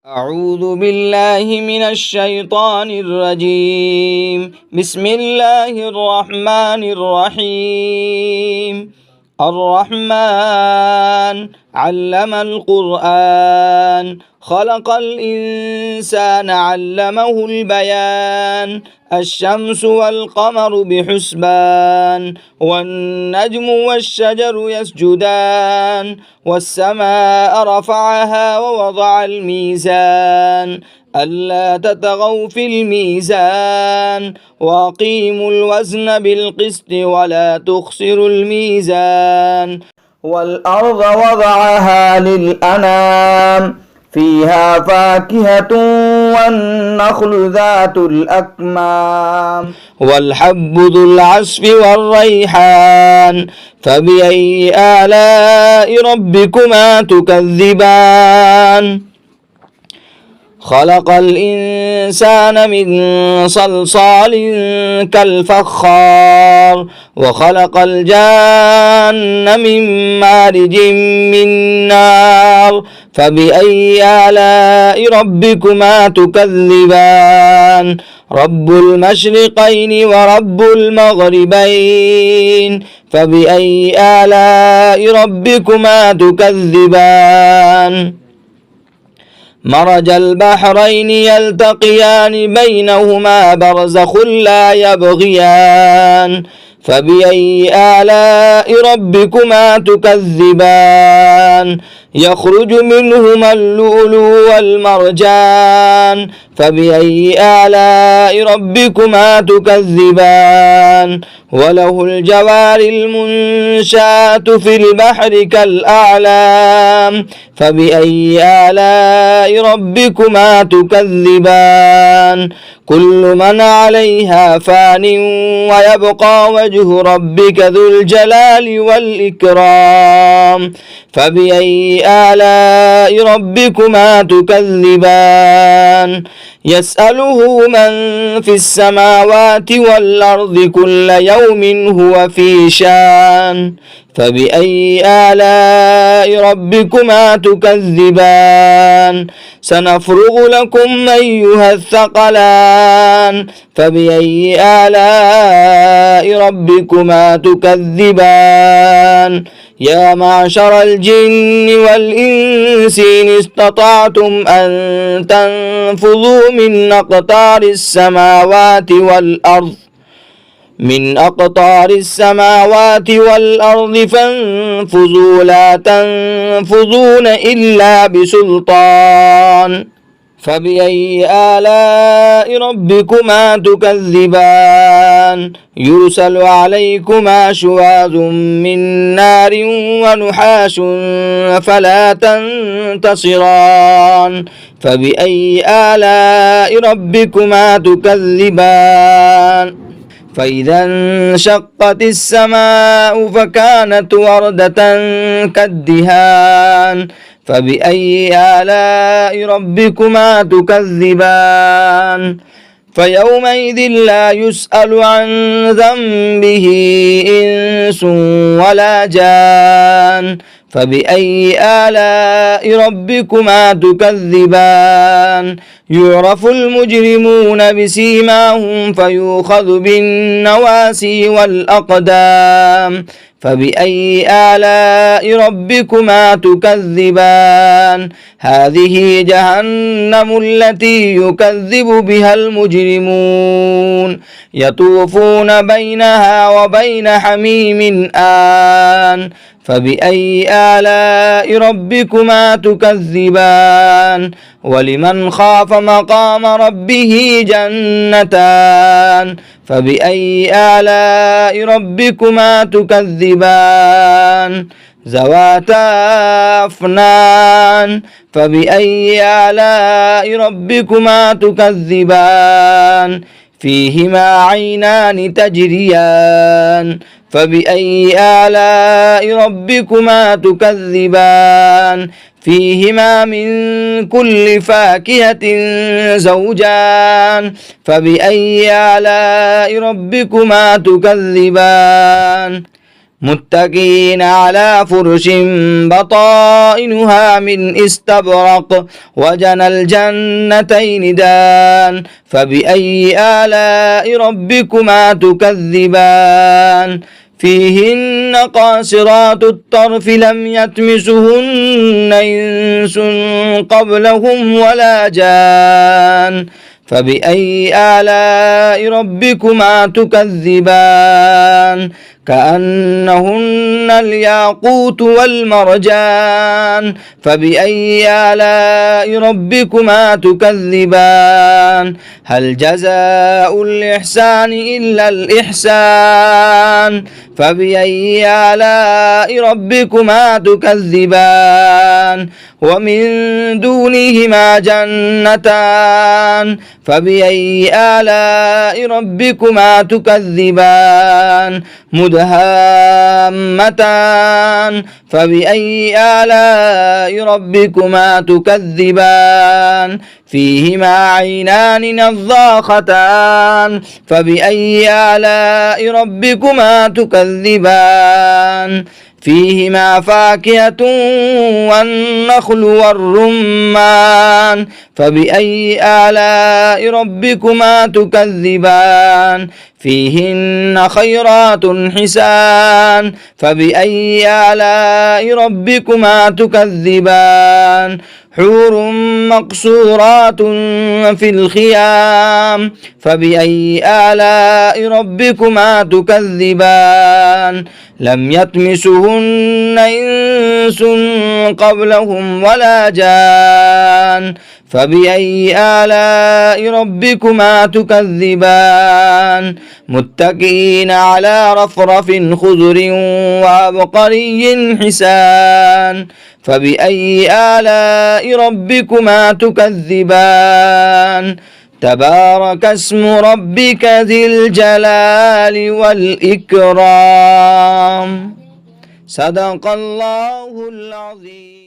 أعوذ بالله من الشيطان الرجيم. بسم الله الرحمن الرحيم. الرحمن علم القرآن، خلق الإنسان علمه البيان. الشمس والقمر بحسبان، والنجم والشجر يسجدان. والسماء رفعها ووضع الميزان، ألا تطغوا في الميزان، وأقيموا الوزن بالقسط ولا تخسروا الميزان. والأرض وضعها للأنام، فيها فاكهة والنخل ذات الأكمام، والحب ذو العصف والريحان. فبأي آلاء ربكما تكذبان؟ خلق الإنسان من صلصال كالفخار، وخلق الجان من مارج من نار. فبأي آلاء ربكما تكذبان؟ رب المشرقين ورب المغربين. فبأي آلاء ربكما تكذبان؟ مرج البحرين يلتقيان، بينهما برزخ لا يبغيان. فبأي آلاء ربكما تكذبان؟ يخرج منهما اللؤلؤ والمرجان. فبأي آلاء ربكما تكذبان؟ وله الجوار المنشآت في البحر كالأعلام. فبأي آلاء ربكما تكذبان؟ كل من عليها فان، ويبقى وجه ربك ذو الجلال والإكرام. فبأي آلاء ربكما تكذبان؟ يسأله من في السماوات والأرض كل يوم هو في شان. فبأي آلاء ربكما تكذبان؟ سنفرغ لكم أيها الثقلان. فبأي آلاء ربكما تكذبان؟ يا معشر الجن والإنس إن استطعتم أن تنفذوا من أقطار السماوات والأرض فانفذوا، لا تنفذون إلا بسلطان. فبأي آلاء ربكما تكذبان؟ يرسل عليكما شواظ من نار ونحاس فلا تنتصران. فبأي آلاء ربكما تكذبان؟ فإذا انشقت السماء فكانت وردة كالدهان. فبأي آلاء ربكما تكذبان؟ فيومئذ لا يسأل عن ذنبه إنس ولا جان. فبأي آلاء ربكما تكذبان؟ يعرف المجرمون بسيماهم فيؤخذ بالنواسي والأقدام. فبأي آلاء ربكما تكذبان؟ هذه جهنم التي يكذب بها المجرمون، يطوفون بينها وبين حميم آن. فبأي آلاء ربكما تكذبان؟ ولمن خاف مقام ربه جنتان. فبأي آلاء ربكما تكذبان؟ ذواتا أفنان. فبأي آلاء ربكما تكذبان؟ فيهما عينان تجريان. فبأي آلاء ربكما تكذبان؟ فيهما من كل فاكهة زوجان. فبأي آلاء ربكما تكذبان؟ متكئين على فرش بطائنها من استبرق وجنى الجنتين دان فبأي آلاء ربكما تكذبان فيهن قاصرات الطرف لم يطمثهن إنس قبلهم ولا جان فبأي آلاء ربكما تكذبان كأنهن الياقوت والمرجان فبأي آلاء ربكما تكذبان هل جزاء الإحسان إلا الإحسان فبأي آلاء ربكما تكذبان ومن دونهما جنتان فبأي آلاء ربكما تكذبان مدهامتان فبأي آلاء ربكما تكذبان فيهما عينان نضاختان فبأي آلاء ربكما تكذبان فيهما فاكهة والنخل والرمان فبأي آلاء ربكما تكذبان فيهن خيرات حسان فبأي آلاء ربكما تكذبان حور مقصورات في الخيام فبأي آلاء ربكما تكذبان لم يطمثهن إنس قبلهم ولا جان فبأي آلاء ربكما تكذبان متكئين على رفرف خضر وعبقري حسان فبأي آلاء ربكما تكذبان تبارك اسم ربك ذي الجلال والإكرام صدق الله العظيم.